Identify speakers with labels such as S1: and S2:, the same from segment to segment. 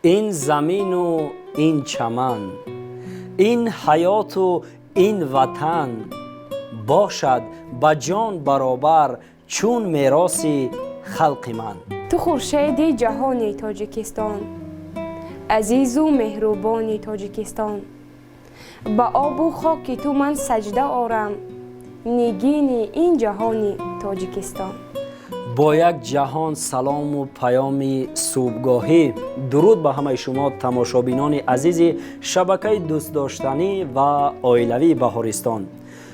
S1: این زمین و این چمن، این حیات و این وطن، باشد با جان برابر چون میراث خلق من.
S2: تو خورشید جهان تاجیکستان، عزیز و مهربان تاجیکستان. با آب و خاک تو من سجده آرم، نگین این جهان تاجیکستان.
S1: با یک جهان سلام و پیام صبحگاهی. درود به همه شما تماشابینان عزیز شبکه دوست داشتنی و عائلوی بهارستان.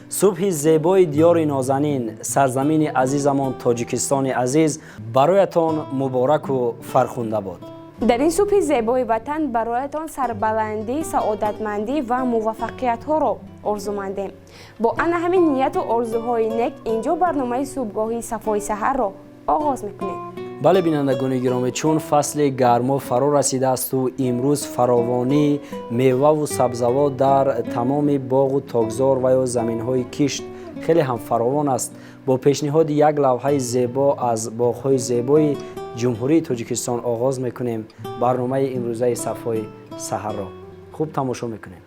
S1: صبح زیبای دیار نازنین سرزمین عزیزمان تاجیکستان عزیز برایتان مبارک و فرخنده باد.
S2: در این صبح زیبای وطن برایتان سربلندی، سعادتمندی و موفقیت ها را آرزو مندیم. با همین نیت و آرزوهای نیک اینجا برنامه صبحگاهی صفای سحر را آغاز میکنیم.
S1: بله بینندگان گرامی، چون فصل گرما فرا رسیده است و امروز فراوانی میوه و سبزوات در تمام باغ و تاکزار و یا زمین های کشت خیلی هم فراوان است. با پیشنهاد یک لوحه زیبا از باغ‌های زیبای جمهوری تاجیکستان آغاز میکنیم برنامه امروزه صفای سحر را. خوب تماشا میکنیم.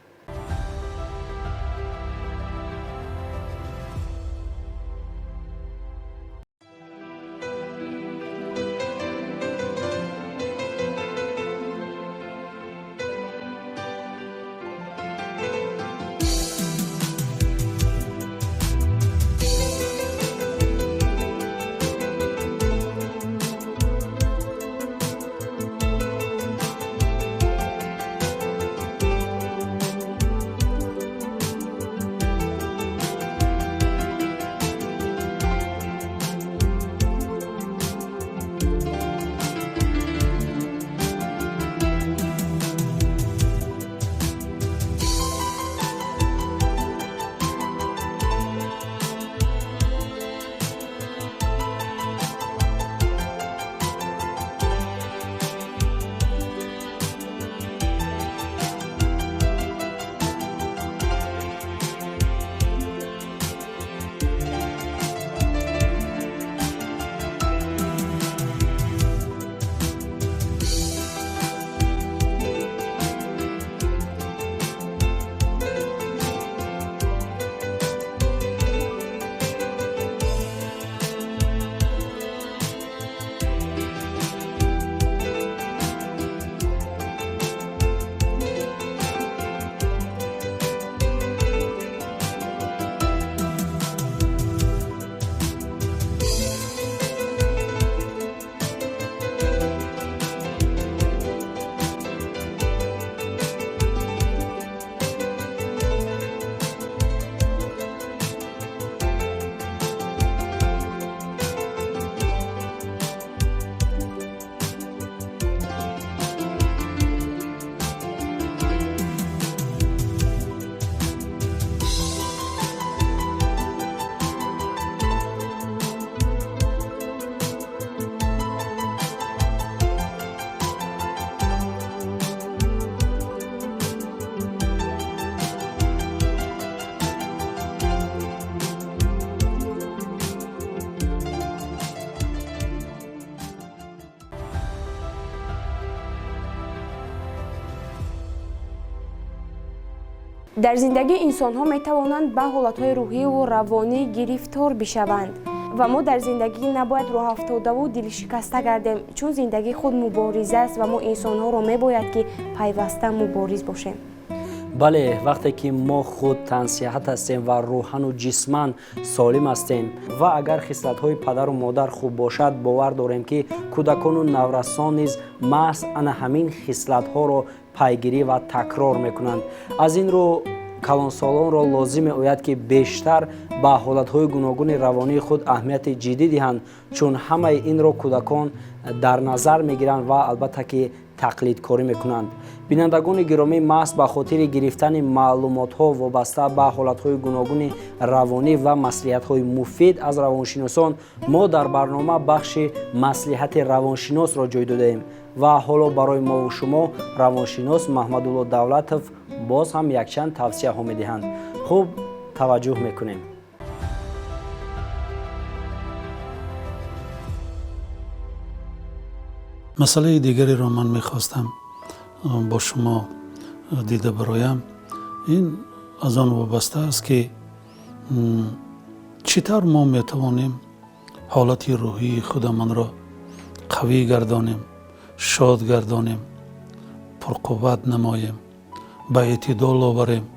S2: در زندگی انسان ها می توانند به حالت های روحی و روانی گرفتار بشوند و ما در زندگی نباید راه افتاده و دل شکسته گردیم، چون زندگی خود مبارزه است و ما انسان ها را می باید که پیوسته مبارز باشیم.
S1: بله، وقتی که ما خود تنصیحت هستیم و روحان و جسمان سالم هستیم و اگر خصلت های پدر و مادر خوب باشد، باور داریم که کودکان و نورسان نیز محض همین خصلت ها را پیگیری و تکرار میکنند. از این رو کلانسالان را لازم آید که بیشتر به حالتهای گوناگون روانی خود اهمیت جدی دهند، چون همه این را کودکان در نظر میگیرند و البته که تقلید کاری میکنند. بینندگان گرامی، محض به خاطر گرفتن معلومات ها وابسته به حالتهای گوناگون روانی و مصلحت های مفید از روانشناسان، ما در برنامه بخش مصلحت روانشناس را جای دادیم و حالا برای ما و شما روانشناس محمدالله دولتوف باز هم یک چند توصیه ها میدهند. خوب توجه میکنیم.
S3: مسئله دیگری را من میخواستم با شما دیده برایم، این از آن وابسته است که چطور ما میتوانیم حالت روحی خودمان را قوی گردانیم، شاد گردانیم، پرقوت نماییم، به اعتدال آوریم،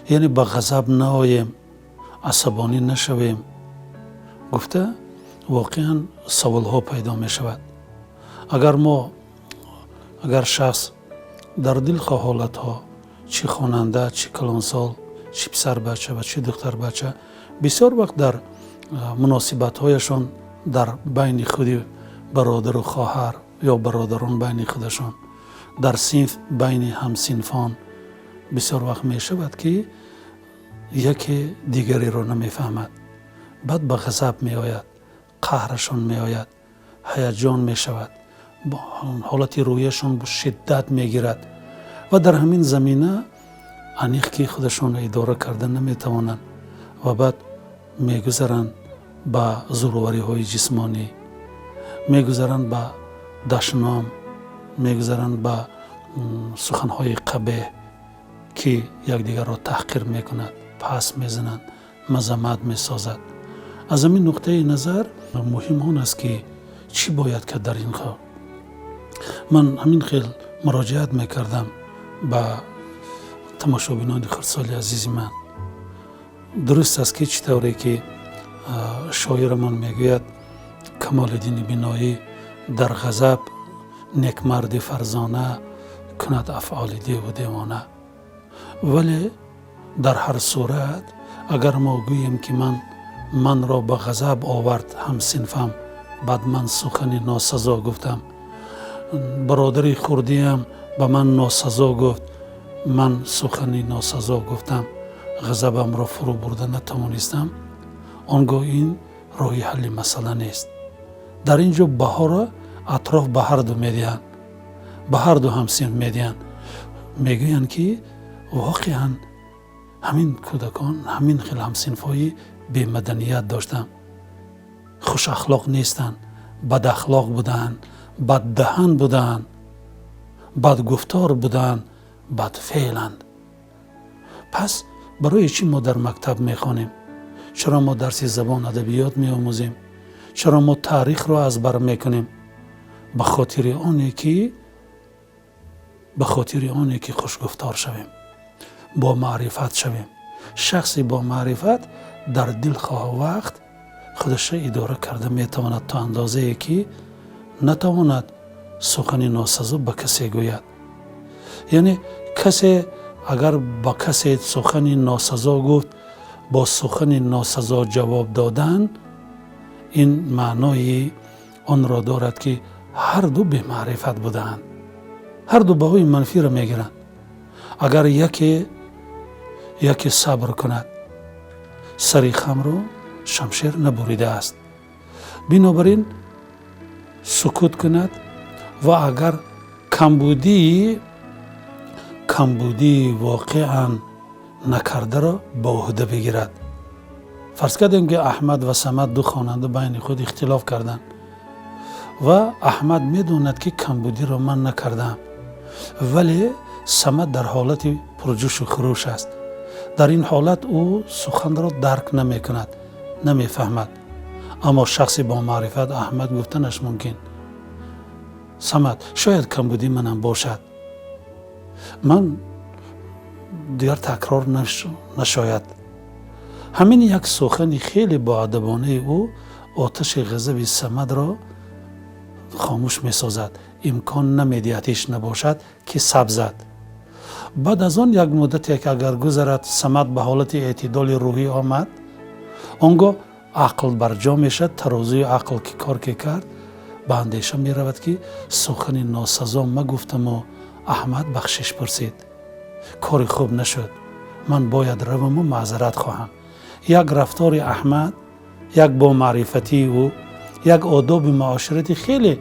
S3: یعنی به غضب نآییم، عصبانی نشویم. گفته واقعا سوال ها پیدا می شود. اگر شخص در دل حالت ها، چی خواننده، چی کلانسال، چی پسر بچه و چی دختر بچه، بسیار وقت در مناسبت هایشان در بین خود برادر و خواهر یا برادران بین خودشان، در صنف بین همصنفان، بسیار وقت می شود که یکی دیگری را نمی فهمد. بعد به غضب می آید، قهرشان می آید، هیجان می شود، حالت رویشان به شدت می گیرد و در همین زمینه انیخ که خودشان اداره کردن نمی توانند و بعد می گذرند به زوروری های جسمانی، می گذرند به دشنام، می گذرند به سخن های قبیح که یکدیگر را تحقیر می کند، پس می زنند، مذمت می سازد. از همین نقطه نظر مهم آن است که چی باید کرد در این خواهد. من همین خیلی مراجعت می کردم به تماشابینان خردسال عزیز من. درست است که چطوری که شاعر من میگوید کمال الدین بینایی در غضب نیکمرد فرزانه کند افعال دیو و دیوانه. ولی در هر صورت اگر ما گوییم که من را به غضب آورد هم صنفم، بعد من سخن ناسزا گفتم، برادری خوردیم به من ناسزا گفت، من سخنی ناسزا گفتم، غضبم را فرو برده نتوانستم، آنگاه این راه حل مسئله نیست. در اینجا بها را اطراف به هر دو میدهند، به هر دو همصنف میدهند، میگویند که واقعا همین کودکان همین خیلی همصنفایی بی مدنیت داشتند، خوش اخلاق نیستند، بد اخلاق بودند، بد دهن بودند، بد گفتار بودند، بد فعلند. پس برای چی ما در مکتب میخوانیم؟ چرا ما درس زبان ادبیات میآموزیم؟ چرا ما تاریخ را از بر میکنیم؟ به خاطر آنی که خوشگفتار شویم، با معرفت شویم. شخصی با معرفت در دل خواه وقت خودش اداره کرده میتواند تا اندازه که نتواند سخن ناسزا به کسی گوید. یعنی کسی اگر با کسی سخن ناسزا گفت، با سخن ناسزا جواب دادن، این معنای آن را دارد که هر دو به معرفت بودند، هر دو بهای منفی را میگیرند. اگر یکی صبر کند، سری خم را شمشیر نبریده است، بنابراین سکوت کند و اگر کمبودی واقعا نکرده را به عهده بگیرد. فرض کردیم که احمد و صمد دو خواننده بین خود اختلاف کردند و احمد میدوند که کمبودی را من نکردم، ولی صمد در حالت پرجوش و خروش است. در این حالت او سخن را درک نمی کند، نمی فهمد. اما شخصی با معرفت احمد گفتنش ممکن: صمد شاید کمبودی منم باشد، من دیگر تکرار نشاید. همین یک سخن خیلی با ادبانه او آتش غضب صمد را خاموش می سازد. امکان نمیدهد آتش نباشد که سبزد. بعد از آن یک مدتی که اگر گذرد، صمد به حالت اعتدال روحی آمد، آنگاه عقل برجا می شد. ترازوی عقل که کار که کرد، به اندیشه می رود که سخن ناسزا مگفتم و احمد بخشش پرسید، کار خوب نشد، من باید روم و معذرت خواهم. یک رفتار احمد، یک با معرفتی او، یک آداب معاشرتی خیلی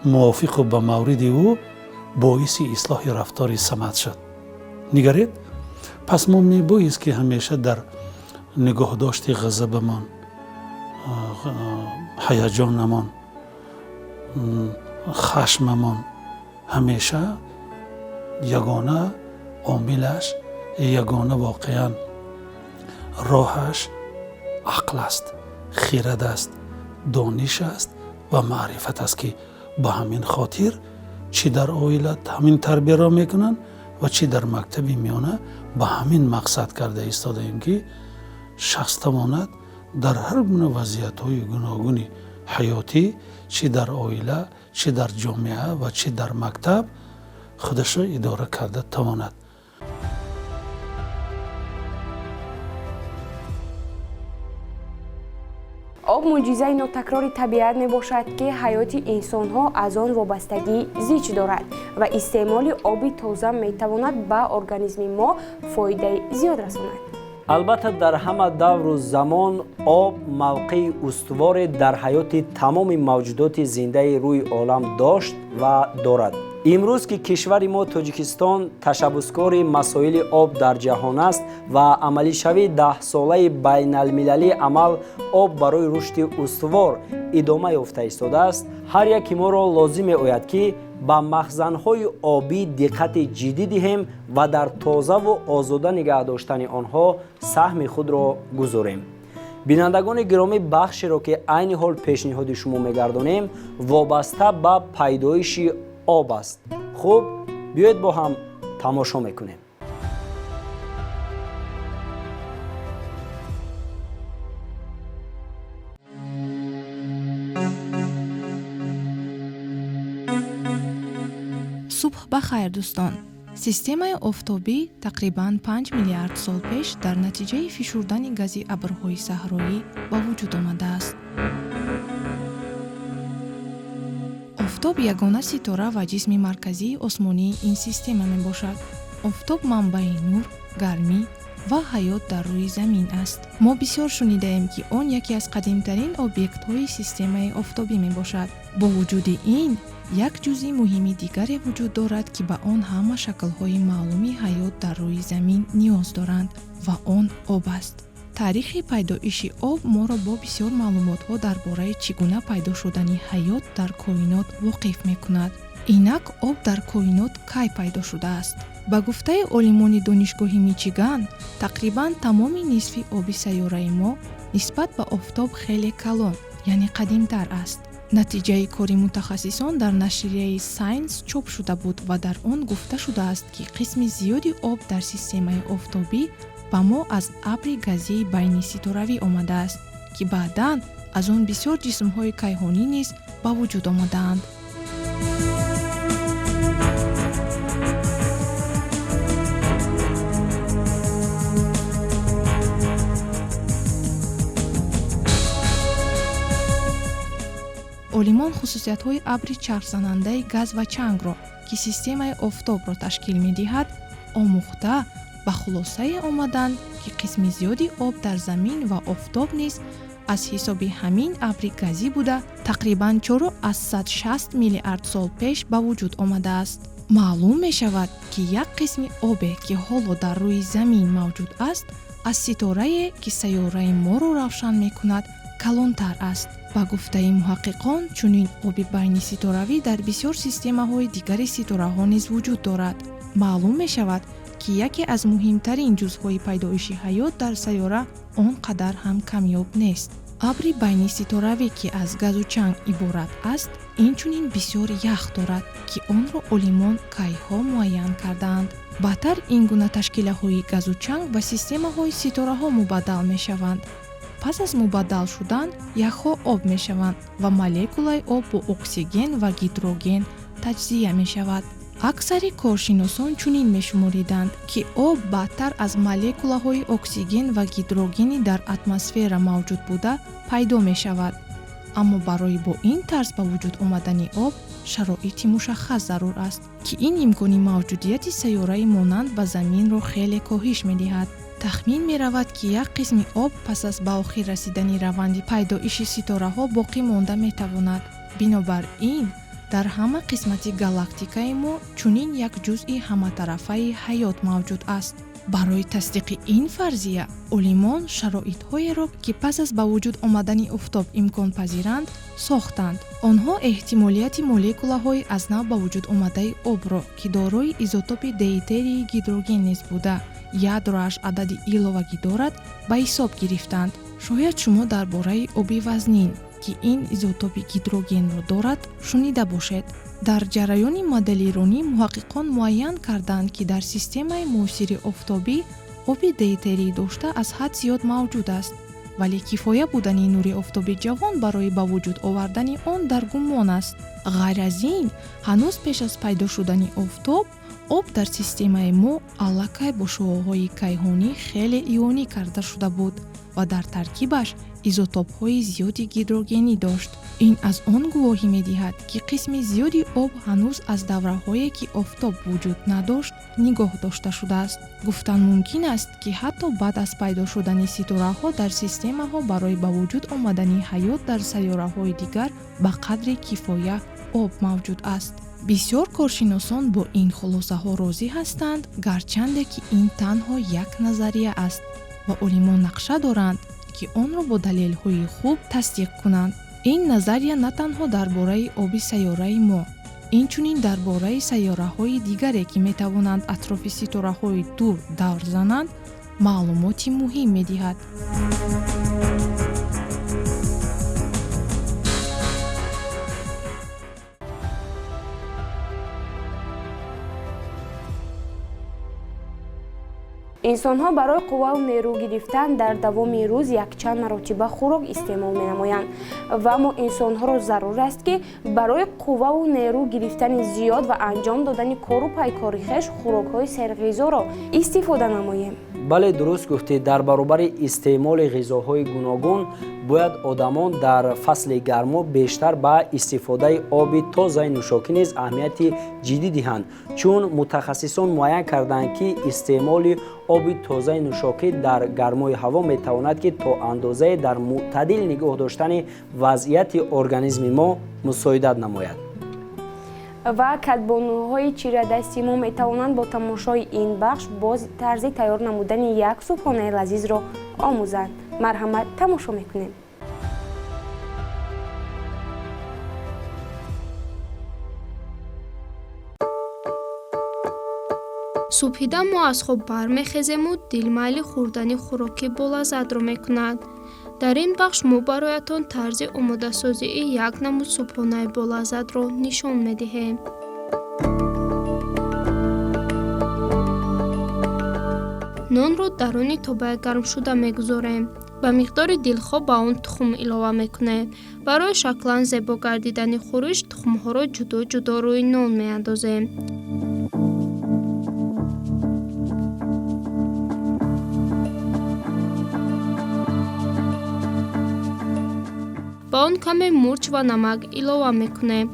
S3: موافق و به مورد او باعث اصلاح رفتار صمد شد. نگرید؟ پس ما می بایست که همیشه در نگاه داشت غضبمان، هیجانمان، خشممان همیشه ягона омилаш, ягона воқеан роҳаш ақл аст, хирад аст, дониш аст ва маърифат аст, ки ба ҳамин хотир чӣ дар оила ҳамин тарбияро мекунанд ва чӣ дар мактаби миёна ба ҳамин мақсад карда истодаем, ки шахс тавонад дар ҳар гуна вазъиятҳои гуногуни ҳаётӣ, чӣ дар оила, чӣ дар ҷомеа ва чӣ дар мактаб худашро идора карда тавонад.
S2: об мӯъҷизаи нотакрори табиат мебошад, ки ҳаёти инсонҳо аз он вобастагӣ зич дорад ва истеъмоли оби тоза метавонад ба организми мо фоидаи зиёд расонад.
S1: албатта дар ҳама давру замон об мавқеи устуворе дар ҳаёти тамоми мавҷудоти зиндаи рӯи олам дошт ва дорад. имрӯз ки кишвари мо Тоҷикистон ташаббускори масоили об дар ҷаҳон аст ва амалишавии 10-солаи байналмилалии амал об барои рушди устувор идома ёфта истодааст, ҳар яки моро лозим меояд, ки ба махзанҳои обӣ диққати ҷиддӣ диҳем ва дар тозаву озода нигоҳ доштани онҳо саҳми худро гузорем. бинандагони гиромӣ, бахшеро ки айни ҳол пешниҳоди шумо мегардонем вобаста ба пайдоиши об аст. хуб, биёед бо ҳам тамошо мекунем.
S4: субҳ бахайр дӯстон. системаи офтобӣ тақрибан 5 миллиард сол пеш дар натиҷаи фишурдани гази абрҳои саҳроӣ ба вуҷуд омадааст. офтоб ягона ситора ва ҷисми марказии осмонии ин система мебошад. офтоб манбаи нур, гармӣ ва ҳаёт дар рӯи замин аст. мо бисёр шунидаем, ки он яке аз қадимтарин объектҳои системаи офтобӣ мебошад. бо вуҷуди ин, як ҷузъи муҳими дигаре вуҷуд дорад, ки ба он ҳама шаклҳои маълуми ҳаёт дар рӯи замин ниёз доранд ва он об аст. таърихи пайдоиши об моро бо бисёр маълумотҳо дар бораи чӣ гуна пайдо шудани ҳаёт дар коинот воқиф мекунад. инак об дар коинот кай пайдо шудааст? ба гуфтаи олимони донишгоҳи Мичиган, тақрибан тамоми нисфи оби сайёраи мо нисбат ба офтоб хеле калон, яъне қадимтар аст. натиҷаи кори мутахассисон дар нашрияи Science чоп шуда буд ва дар он гуфта шудааст, ки қисми зиёди об дар системаи офтобӣ ба мо аз абри газии байниситоравӣ омадааст, ки баъдан аз он бисёр ҷисмҳои кайҳонӣ низ ба вуҷуд омадаанд. олимон хусусиятҳои абри чархзанандаи газ ва чангро, ки системаи офтобро ташкил медиҳад, омӯхта ба хулосае омаданд, ки қисми зиёди об дар замин ва офтоб низ аз ҳисоби ҳамин абри газӣ буда тақрибан 460 миллиард сол пеш ба вуҷуд омадааст. маълум мешавад, ки як қисми обе, ки ҳоло дар рӯи замин мавҷуд аст, аз ситорае, ки сайёраи моро равшан мекунад, калонтар аст. ба гуфтаи муҳаққиқон, чунин оби байниситоравӣ дар бисёр системаҳои дигари ситораҳо низ вуҷуд дорад. маълум мешавад, ки яке аз муҳимтарин ҷузъҳои пайдоиши ҳаёт дар сайёра он қадар ҳам камёб нест. абри байниситоравӣ, ки аз газу чанг иборат аст, инчунин бисёр ях дорад, ки онро олимон кайҳо муайян кардаанд. баъдтар ин гуна ташкилаҳои газу чанг ба системаҳои ситораҳо мубаддал мешаванд. пас аз мубаддал шудан, яхҳо об мешаванд ва молекулаи об бо оксиген ва гидроген таҷзия мешавад. аксари коршиносон чунин мешумориданд, ки об баъдтар аз молекулаҳои оксиген ва гидрогени дар атмосфера мавҷуд буда пайдо мешавад. аммо барои бо ин тарз ба вуҷуд омадани об шароити мушаххас зарур аст, ки ин имкони мавҷудияти сайёраи монанд ба заминро хеле коҳиш медиҳад. тахмин меравад, ки як қисми об пас аз ба охир расидани раванди пайдоиши ситораҳо боқӣ монда метавонад. бинобар ин, дар ҳама қисмати галактикаи мо чунин як ҷузъи ҳаматарафаи ҳаёт мавҷуд аст. барои тасдиқи ин фарзия олимон шароитҳоеро ки пас аз ба вуҷуд омадани офтоб имконпазиранд сохтанд. онҳо эҳтимолияти молекулаҳои аз нав ба вуҷуд омадаи обро ки дорои изотопи дейтерии гидроген низ буда ядроаш адади иловагӣ дорад ба ҳисоб гирифтанд. шояд шумо дар бораи оби вазнин ки ин изотопи гидрогенро дорад шунида бошед. дар ҷараёни моделиронӣ муҳаққиқон муайян карданд ки дар системаи муосири офтобӣ оби дейтерӣ дошта аз ҳад зиёд мавҷуд аст, вале кифоя будани нури офтоби ҷавон барои ба вуҷуд овардани он дар гумон аст. ғайр аз ин ҳанӯз пеш аз пайдо шудани офтоб об дар системаи мо аллакай бо шуоҳои кайҳонӣ хеле ионӣ карда шуда буд ва дар таркибаш изотопҳои зиёди гидрогенӣ дошт. ин аз он гувоҳӣ медиҳад ки қисми зиёди об ҳанӯз аз давраҳое ки офтоб вуҷуд надошт нигоҳ дошта шудааст. гуфтан мумкин аст ки ҳатто баъд аз пайдо шудани ситораҳо дар системаҳо барои ба вуҷуд омадани ҳаёт дар сайёраҳои дигар ба қадри кифоя об мавҷуд аст. бисёр коршиносон бо ин хулосаҳо розӣ ҳастанд, гарчанде ки ин танҳо як назария аст ва олимон нақша доранд ки онро бо далелҳои хуб тасдиқ кунанд. ин назария на танҳо дар бораи оби сайёраи мо, инчунин дар бораи сайёраҳои дигаре ки метавонанд атрофи ситораҳои дур давр зананд, маълумоти муҳим медиҳад.
S2: инсонҳо барои қувваву нерӯ гирифтан дар давоми рӯз якчанд маротиба хӯрок истеъмол менамоянд ва мо инсонҳоро зарур аст ки барои қувваву нерӯ гирифтани зиёд ва анҷом додани кору пайкори хеш хӯрокҳои серғизоро истифода намоем.
S1: бале дуруст гуфтед. дар баробари истеъмоли ғизоҳои гуногун бояд одамон дар фасли гармо бештар ба истифодаи оби тозаи нӯшокӣ низ аҳамияти ҷиддӣ диҳанд, чун мутахассисон муайян карданд ки истеъмоли оби тозаи нӯшокӣ дар гармои ҳаво метавонад ки то андозае дар мӯътадил нигоҳ доштани вазъияти организми мо мусоидат намояд.
S2: ва катбонуҳои чирадасти мо метавонанд бо тамошои ин бахш боз тарзи тайёр намудани як субҳонаи лазизро омӯзанд. марҳамат, тамошо мекунем.
S5: субҳида мо аз хоб бармехезему дилмайли хӯрдани хӯроки болаззатро мекунад. дар ин бахш мо бароятон тарзи омодасозии як намуд субҳонаи болаззатро нишон медиҳем. нонро дар они тобаи гармшуда мегузорем. ба миқдори дилхоҳ ба он тухм илова мекунем. барои шаклан зебо гардидани хӯриш тухмҳоро ҷудо ҷудо рӯи нон меандозем. ба он каме мурч ва намак илова мекунем.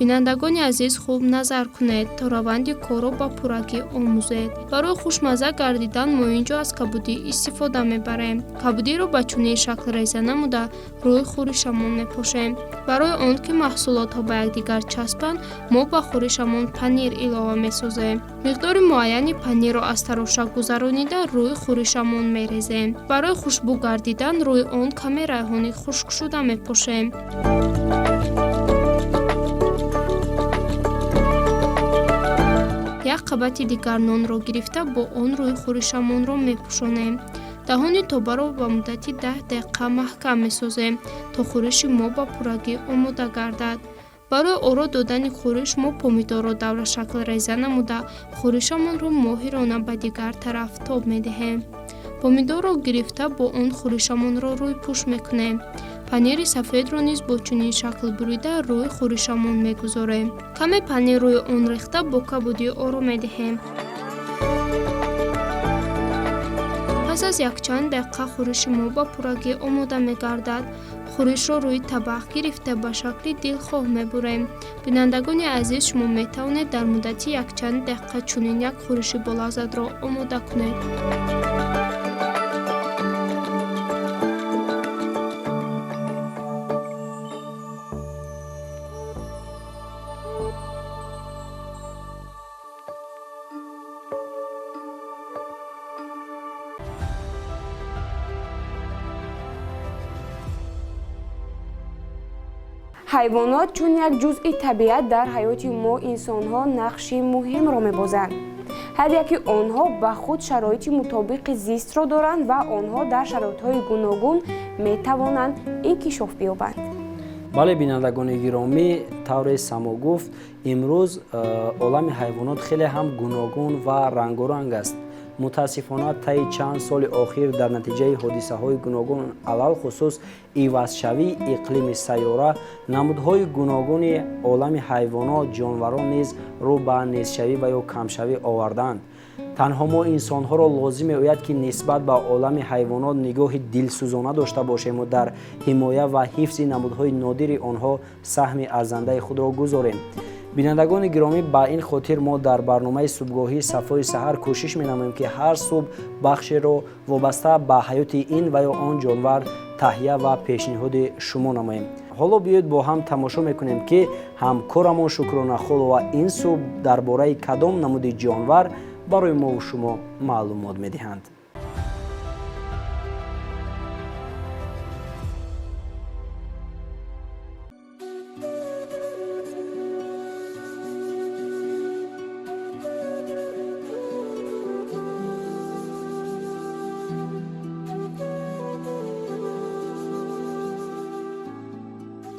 S5: бинандагони азиз хуб назар кунед то раванди корро ба пуррагӣ омӯзед. барои хушмазза гардидан мо инҷо аз кабудӣ истифода мебарем. кабудиро ба чунин шаклреза намуда рӯи хӯришамон мепошем. барои он ки маҳсулотҳо ба якдигар часпанд, мо ба хӯришамон панир илова месозем. миқдори муайяни панирро аз тароша гузаронида рӯи хӯришамон мерезем. барои хушбӯ гардидан рӯи он каме райҳони хушкшуда мепошем. як қабати дигар нонро гирифта бо он рӯи хӯришамонро мепӯшонем. даҳони тобаро ба муддати 10 дақиқа маҳкам месозем то хӯриши мо ба пуррагӣ омода гардад. барои оро додани хӯриш мо помидорро даврашаклреза намуда хӯришамонро моҳирона ба дигар тараф тоб медиҳем. помидорро гирифта бо он хӯришамонро рӯйпӯш мекунем. панири сафедро низ бо чунин шакл бурида рӯи хӯришамон мегузорем. каме панир рӯи он рехта бо кабудӣ оро медиҳем. пас аз якчанд дақиқа хӯриши мо ба пуррагӣ омода мегардад. хӯришро рӯи табақ гирифта ба шакли дилхоҳ мебурем. бинандагони азиз, шумо метавонед дар муддати якчанд дақиқа чунин як хӯриши болаззатро омода кунед.
S2: ҳайвонот чун як ҷузъи табиат дар ҳаёти мо инсонҳо нақши муҳимро мебозанд. ҳар яки онҳо ба худ шароити мутобиқи зистро доранд ва онҳо дар шароитҳои гуногун метавонанд инкишоф биёбанд.
S1: бале бинандагони гиромӣ, тавре само гуфт, имрӯз олами ҳайвонот хеле ҳам гуногун ва рангоранг аст. мутаассифона таи чанд соли охир дар натиҷаи ҳодисаҳои гуногун алалхусус ивазшавии иқлими сайёра намудҳои гуногуни олами ҳайвонот, ҷонварон низ рӯ ба нестшавӣ ва ё камшавӣ овардаанд. танҳо мо инсонҳоро лозим меояд ки нисбат ба олами ҳайвонот нигоҳи дилсӯзона дошта бошему дар ҳимоя ва ҳифзи намудҳои нодири онҳо саҳми арзандаи худро гузорем. бинандагони гиромӣ, ба ин хотир мо дар барномаи субҳгоҳии Сафои саҳар кӯшиш менамоем ки ҳар субҳ бахшеро вобаста ба ҳаёти ин ва ё он ҷонвар таҳия ва пешниҳоди шумо намоем. ҳоло биёед бо ҳам тамошо мекунем ки ҳамкорамон Шукронахолова ин субҳ дар бораи кадом намуди ҷонвар барои мову шумо маълумот медиҳанд.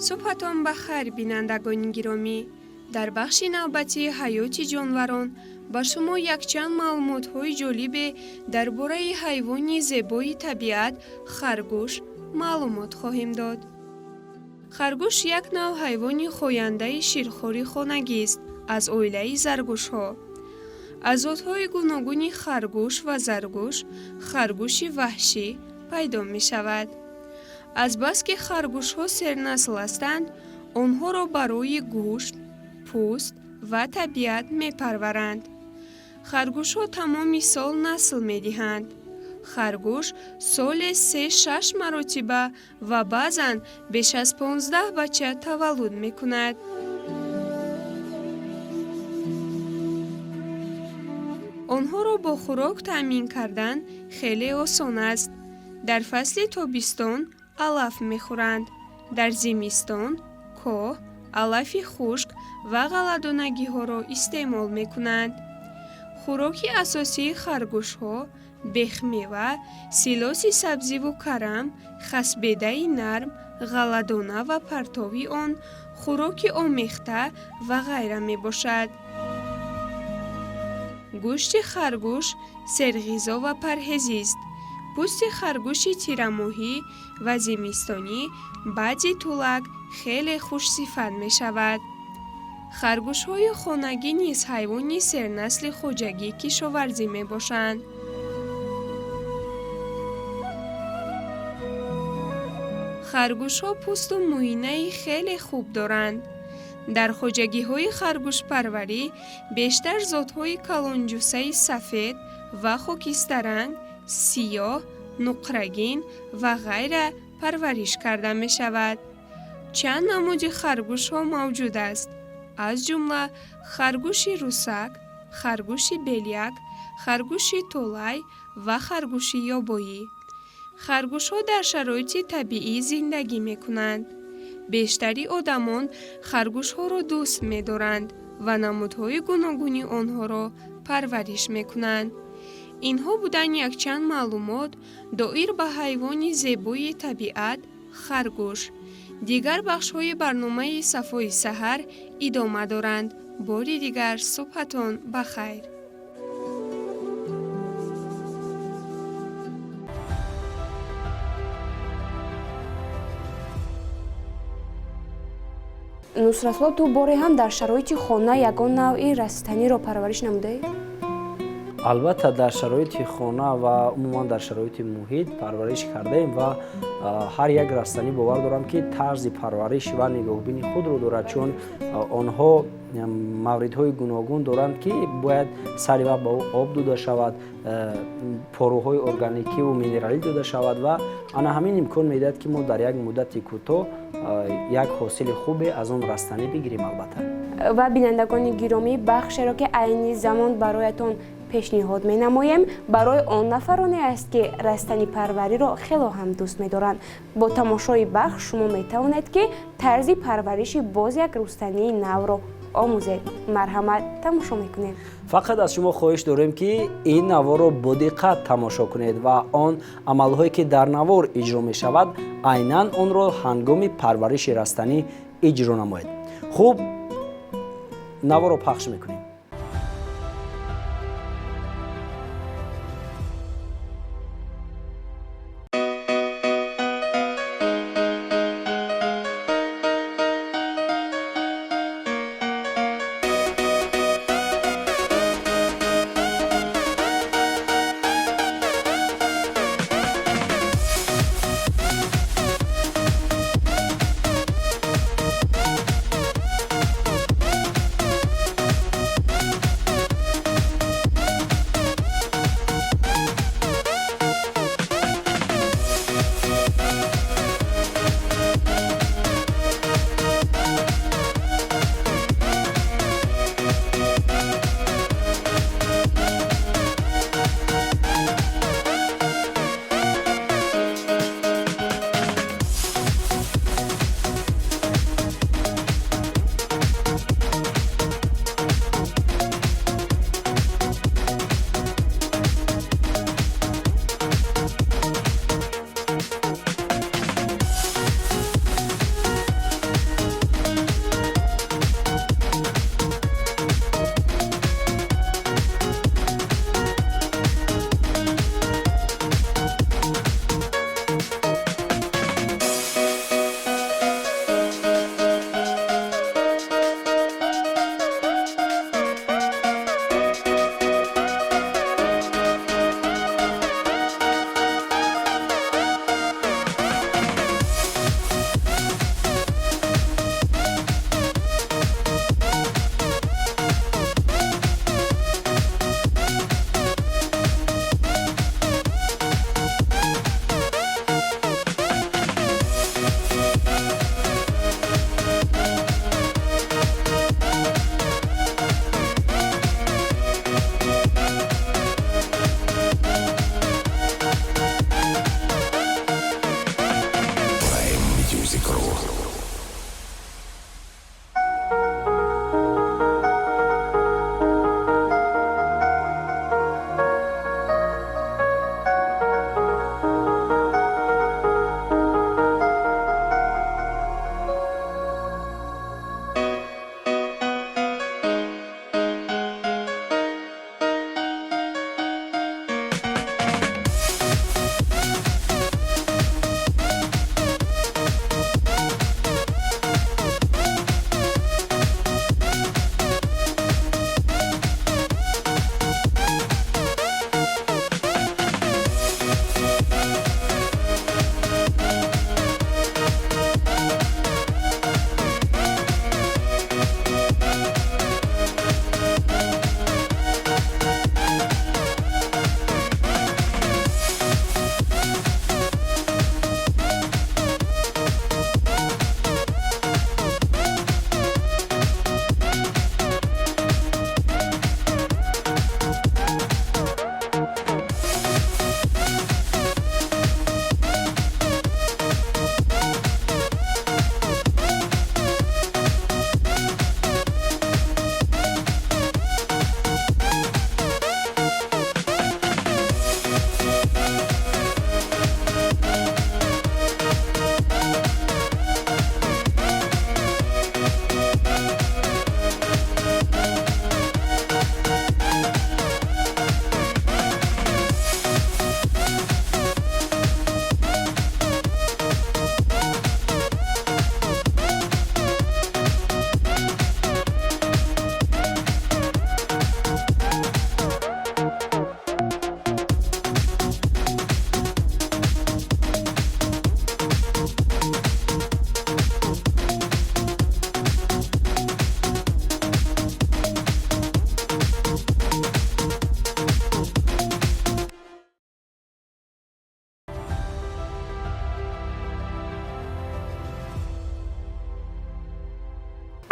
S6: صبحتان بخیر بینندگان گرامی. در بخش نوبتی حیات جانوران با شما یک چند معلومات‌های جالب درباره حیوانی زیبای طبیعت خرگوش معلومات خواهیم داد. خرگوش یک نوع حیوانی خاینده شیرخواری خانگی است از عائله زرگوش‌ها. از ذات‌های گوناگون خرگوش و زرگوش، خرگوش وحشی پیدا می‌شود. از بس که خرگوش‌ها سرنسل هستند، آنها را برای گوشت، پوست و طبیعت می‌پرورند. خرگوش‌ها تمام سال نسل می‌دهند. خرگوش سال 3-6 مرتبه و بعضاً بیش از 15 بچه تولد می‌کند. آنها را با خوراک تامین کردن خیلی آسان است. در فصل تابستان علف می‌خورند. در زمستان کاه، علف خشک و غله‌دانگی‌ها را استعمال می‌کنند. خوراک اساسی خرگوش‌ها بیخ میوه، سیلاس سبزی و کرم، خسبیده نرم، غله‌دانه و پرتوی آن، خوراک آمیخته و غیره میباشد. گوشت خرگوش سرغذا و پرهیزی است. پوست خرگوش تیره‌ماهی و زمستانی بعضی طولک خیلی خوش صفت می شود. خرگوش های خانگی نیز حیوانی سرنسل خواجگی کشاورزی می باشند. خرگوش ها پوست و موینه خیلی خوب دارند. در خواجگی های خرگوش پروری بیشتر ذات های کلانجوسه سفید و خاکستر رنگ، سیاه، نقرگین و غیره پرورش کرده می شود. چند نمود خرگوش ها موجود است. از جمله خرگوش روسک، خرگوش بلیک، خرگوش طولای و خرگوش یابایی. خرگوش ها در شرایط طبیعی زندگی می کنند. بیشتری آدمان خرگوش ها را دوست می دارند و نمودهای گوناگونی آنها را پرورش می کنند. اینها بودن یک چند معلومات دایر به حیوان زیبای طبیعت خرگوش. دیگر بخش‌های برنامه صفای سحر ادامه دارند. باری دیگر صبحتان بخیر.
S2: нусратло ту боре ҳам дар шароити хона ягон навъи растаниро парвариш намудаед?
S1: албатта дар шароити хона ва умуман дар шароити муҳит парвариш кардаем ва ҳар як растанӣ бовар дорам ки тарзи парвариш ва нигоҳбини худро дорад, чун онҳо мавридҳои гуногун доранд ки бояд сари вақт ба ӯ об дода шавад, порӯҳои органикиву минералӣ дода шавад ва ана ҳамин имкон медиҳад ки мо дар як муддати кӯтоҳ як ҳосили хубе аз он растанӣ бигирем. албатта
S2: ва бинандагони гиромӣ, бахшеро ки айни замон бароятон пешниҳод менамоем барои он нафароне аст ки растани парвариро хело ҳам дӯст медоранд. Бо тамошои бахш шумо метавонед ки тарзи парвариши боз як рустании навро омӯзед. Марҳамат, тамошо мекунед.
S1: фақат аз шумо хоҳиш дорем ки ин наворро бо диққат тамошо кунед ва он амалҳое ки дар навор иҷро мешавад айнан онро ҳангоми парвариши растанӣ иҷро намоед. хуб, наворро пахш мекунем.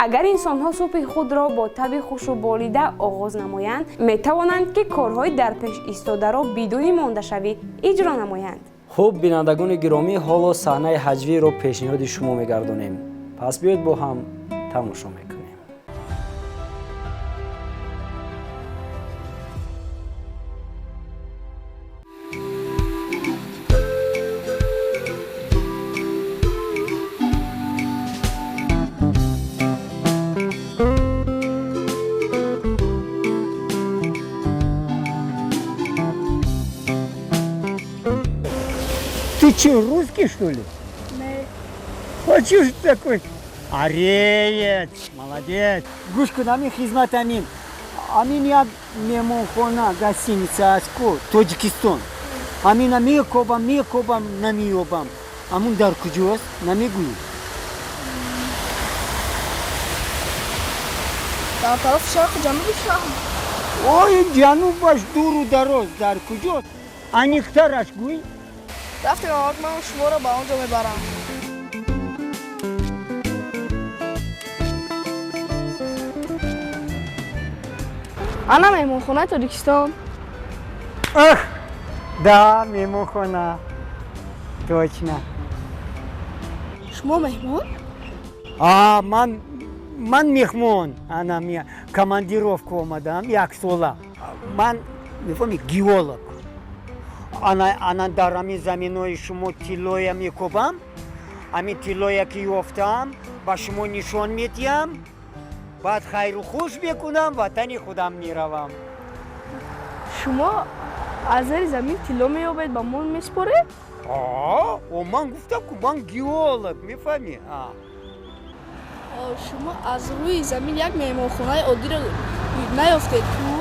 S2: агар инсонҳо субҳи худро бо таби хушу болида оғоз намоянд, метавонанд ки корҳои дар пеш истодаро бидуни мондашавӣ иҷро намоянд.
S1: хуб бинандагони гиромӣ, ҳоло саҳнаи ҳаҷвиро пешниҳоди шумо мегардонем. пас биёед бо ҳам тамошо мекунем.
S7: Ты че, русский, что ли? Нет. А че ж ты такой? Ареец, молодец. Гушку нами хизмат амин. Амин як мемонхона гостиница Аско, Тоҷикистон. Амина мекобам намиёбам. Амун дар куҷост? Намегӯӣ?
S8: Дар тарафи шарқи ҷануби шаҳр.
S7: Ой, ҷануб баш дуру дароз, дар куҷост? Аниқтараш гӯй?
S8: Рафтем аввал ман шуморо ба он ҷо мебарам. Ана меҳмонхонаи Тоҷикистон.
S7: Ах, да, мемонхона. Точно.
S8: Шумо меҳмон?
S7: Ман меҳмон. Ана командировка омадам, як сола. Ман мефаҳмӣ геолог. Ана дар ҳамин заминои шумо тиллоя мекобам. Ҳамин тиллоя ки ёфтам, ба шумо нишон медиҳам. баъд хайру хуш мекунам, ватани худам меравам.
S8: Шумо аз зери замин тилло меёбед, ба мон месупоред?
S7: Ман гуфтам ку ман геолог, мефаҳмӣ?
S8: Шумо аз рӯи замин як меҳмонхонаи оддиро наёфтед ту?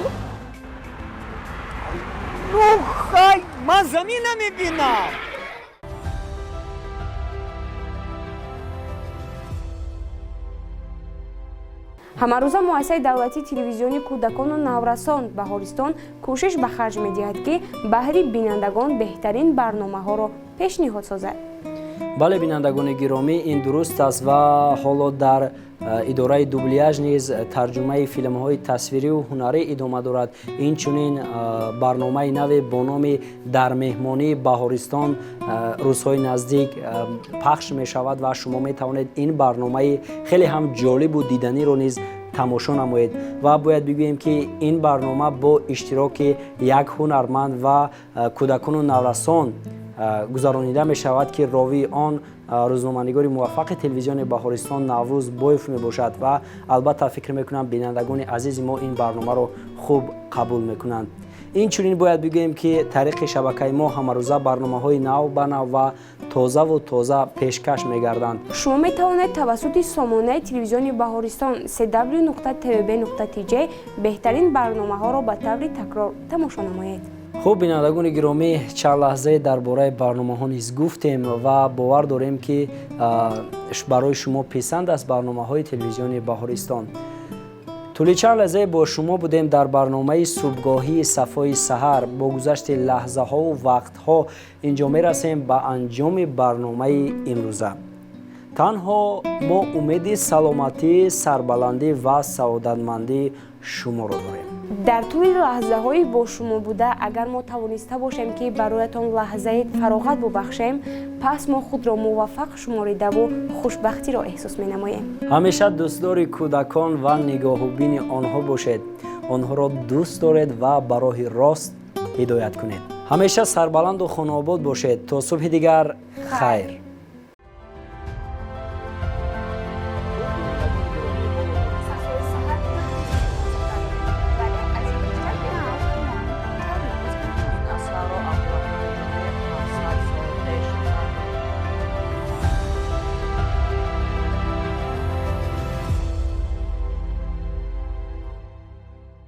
S7: Ну хай, ман замин намебинам.
S2: ҳамарӯза муассисаи давлатии телевизиони кӯдакону наврасон Баҳористон кӯшиш ба харҷ медиҳад ки баҳри бинандагон беҳтарин барномаҳоро пешниҳод созад.
S1: бале бинандагони гиромӣ, ин дуруст аст ва ҳоло дар идораи дубляж низ тарҷумаи филмҳои тасвирию ҳунарӣ идома дорад. Инчунин барномаи наве бо номи дар меҳмонии Баҳористон рӯзҳои наздик пахш мешавад ва шумо метавонед ин барномаи хеле ҳам ҷолибу диданиро низ тамошо намоед. ва бояд бигӯем ки ин барнома бо иштироки як ҳунарманд ва кӯдакону наврасон гузаронида мешавад ки ровии он рӯзноманигори муваффақи телевизиони Баҳористон Наврӯз Боев мебошад ва албатта фикр мекунам бинандагони азизи мо ин барномаро хуб қабул мекунанд. Инчунин бояд бигӯем ки тариқи шабакаи мо ҳамарӯза барномаҳои нав ба нав ва тозаву тоза пешкаш мегарданд.
S2: шумо метавонед тавассути сомонаи телевизиони Баҳористон cw.tvb.tj беҳтарин барномаҳоро ба таври такрор тамошо намоед.
S1: хуб бинандагони гиромӣ, чанд лаҳзае дар бораи барномаҳо низ гуфтем ва бовар дорем ки барои шумо писанд аст барномаҳои телевизиони Баҳористон. тӯли чанд лаҳзае бо шумо будем дар барномаи субҳгоҳии Сафои саҳар. бо гузашти лаҳзаҳову вақтҳо инҷо мерасем ба анҷоми барномаи имрӯза. танҳо мо умеди саломатӣ, сарбаландӣ ва саодатмандии шуморо дорем.
S2: дар тӯли лаҳзаҳои бо шумо буда агар мо тавониста бошем ки бароятон лаҳзаи фароғат бубахшем, пас мо худро муваффақ шуморидаву хушбахтиро эҳсос менамоем.
S1: ҳамеша дӯстдори кӯдакон ва нигоҳубини онҳо бошед. онҳоро дӯст доред ва ба роҳи рост ҳидоят кунед. ҳамеша сарбаланду хонаобод бошед. то субҳи дигар, хайр.